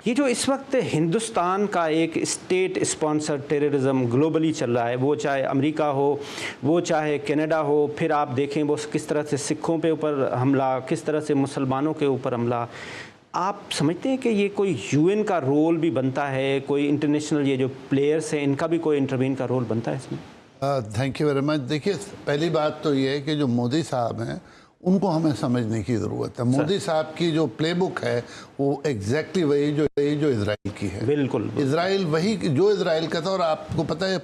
یہ جو اس وقت ہندوستان کا ایک اسٹیٹ اسپانسر ٹیررزم گلوبلی چل رہا ہے، وہ چاہے امریکہ ہو، وہ چاہے کینیڈا ہو، پھر آپ دیکھیں وہ کس طرح سے سکھوں پہ اوپر حملہ، کس طرح سے مسلمانوں کے اوپر حملہ، آپ سمجھتے ہیں کہ یہ کوئی یو این کا رول بھی بنتا ہے، کوئی انٹرنیشنل یہ جو پلیئرس ہیں ان کا بھی کوئی انٹروین کا رول بنتا ہے اس میں؟ Thank you very much. دیکھیے، پہلی بات تو یہ ہے کہ جو مودی صاحب ہیں ان کو ہمیں سمجھنے کی ضرورت ہے. مودی صاحب کی جو پلے بک ہے وہ ایگزیکٹلی وہی جو اسرائیل کی ہے. بالکل اسرائیل وہی جو اسرائیل کا تھا. اور آپ کو پتہ ہے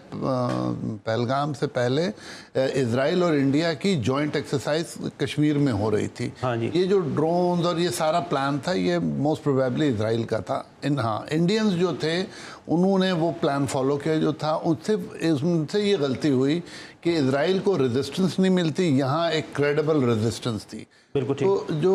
پہلگام سے پہلے اسرائیل اور انڈیا کی جوائنٹ ایکسرسائز کشمیر میں ہو رہی تھی. یہ جو ڈرونز اور یہ سارا پلان تھا یہ موسٹ پروبیبلی اسرائیل کا تھا. ہاں، انڈینز جو تھے انہوں نے وہ پلان فالو کیا جو تھا. ان سے یہ غلطی ہوئی کہ اسرائیل کو ریزسٹنس نہیں ملتی، یہاں ایک کریڈیبل ریزسٹنس تھی. تو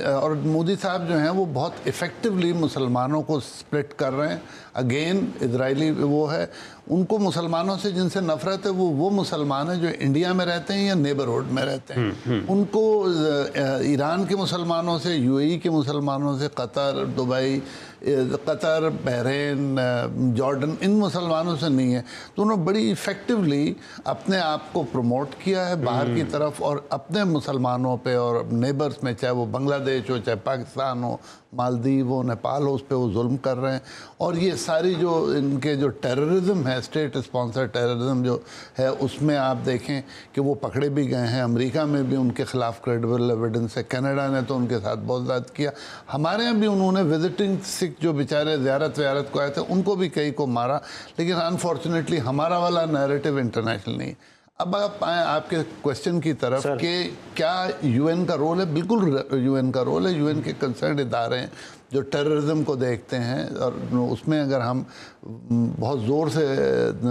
اور مودی صاحب جو ہیں وہ بہت ایفیکٹولی مسلمانوں کو سپلٹ کر رہے ہیں. اگین اسرائیلی وہ ہے، ان کو مسلمانوں سے جن سے نفرت ہے وہ مسلمان ہیں جو انڈیا میں رہتے ہیں یا نیبرہڈ میں رہتے ہیں. ان کو ایران کے مسلمانوں سے، یو اے ای کے مسلمانوں سے، قطر، دبئی، قطر، بحرین، جارڈن، ان مسلمانوں سے نہیں ہے. تو انہوں نے بڑی ایفیکٹولی اپنے آپ کو پروموٹ کیا ہے باہر کی طرف، اور اپنے مسلمانوں پہ اور نیبرز میں، چاہے وہ بنگلہ دیش ہو، چاہے پاکستان ہو، مالدیو ہو، نیپال ہو، اس پہ وہ ظلم کر رہے ہیں. اور یہ ساری جو ان کے جو ٹیررزم ہے، اسٹیٹ اسپانسر ٹیررزم جو ہے، اس میں آپ دیکھیں کہ وہ پکڑے بھی گئے ہیں. امریکہ میں بھی ان کے خلاف کریڈیبل ایویڈنس ہے. کینیڈا نے تو ان کے ساتھ بہت زیادہ کیا. ہمارے یہاں بھی انہوں نے وزٹنگ سکھ جو بیچارے زیارت کو آئے تھے ان کو بھی کئی کو مارا. لیکن انفارچونیٹلی ہمارا والا نیریٹو انٹرنیشنل نہیں. اب آپ آئیں آپ کے کوشچن کی طرف کہ کیا یو این کا رول ہے. بالکل یو این کا رول ہے. یو این کے کنسرنڈ ادارے ہیں جو ٹیررزم کو دیکھتے ہیں، اور اس میں اگر ہم بہت زور سے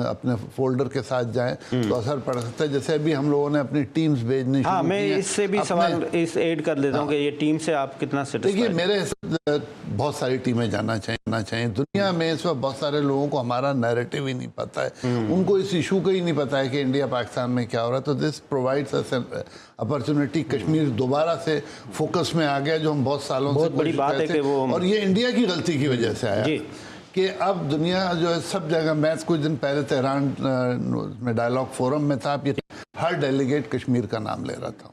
اپنے فولڈر کے ساتھ جائیں تو اثر پڑ سکتا ہے. جیسے ابھی ہم لوگوں نے اپنی ٹیمز بھیجنی شروع کی ہیں. میں اس سے بھی سوال ایڈ کر دیتا ہوں کہ یہ ٹیم سے آپ کتنا سیٹسفائی؟ دیکھیے، میرے حساب بہت ساری ٹیمیں جانا چاہیے. دنیا میں اس وقت بہت سارے لوگوں کو ہمارا نیریٹو ہی نہیں پتا ہے. ان کو اس ایشو کا ہی نہیں پتا ہے کہ انڈیا پاکستان میں کیا ہو رہا ہے. تو this provides us opportunity. Kashmir دوبارہ سے فوکس میں آ گیا جو ہم بہت سالوں سے بڑی بات ہے کہ وہ، اور یہ انڈیا کی غلطی کی وجہ سے آیا کہ اب دنیا جو ہے سب جگہ. میں کچھ دن پہلے تہران میں ڈائلاگ فورم میں تھا. ہر ڈیلیگیٹ کشمیر کا نام لے رہا تھا.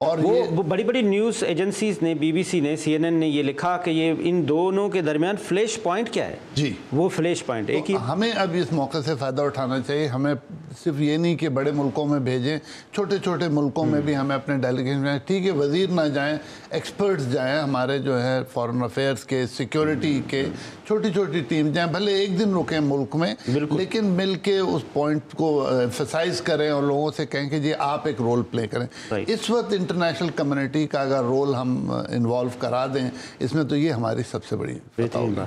اور وہ بڑی بڑی نیوز ایجنسیز نے، بی بی سی نے، سی این این نے یہ لکھا کہ یہ ان دونوں کے درمیان فلیش پوائنٹ کیا ہے. جی، وہ فلیش پوائنٹ ایک ہی. ہمیں اب اس موقع سے فائدہ اٹھانا چاہیے. ہمیں صرف یہ نہیں کہ بڑے ملکوں میں بھیجیں، چھوٹے چھوٹے ملکوں میں بھی ہمیں اپنے ڈیلیگیشن جائیں. ٹھیک ہے، وزیر نہ جائیں، ایکسپرٹس جائیں. ہمارے جو ہے فارن افیئرس کے، سیکیورٹی کے چھوٹی چھوٹی ٹیم جائیں. بھلے ایک دن رکیں ملک میں، لیکن مل کے اس پوائنٹ کو ایمفسائز کریں اور لوگوں سے کہیں کہ جی آپ ایک رول پلے کریں. اس وقت انٹرنیشنل کمیونٹی کا اگر رول ہم انوالو کرا دیں اس میں تو یہ ہماری سب سے بڑی فتح ہوگا.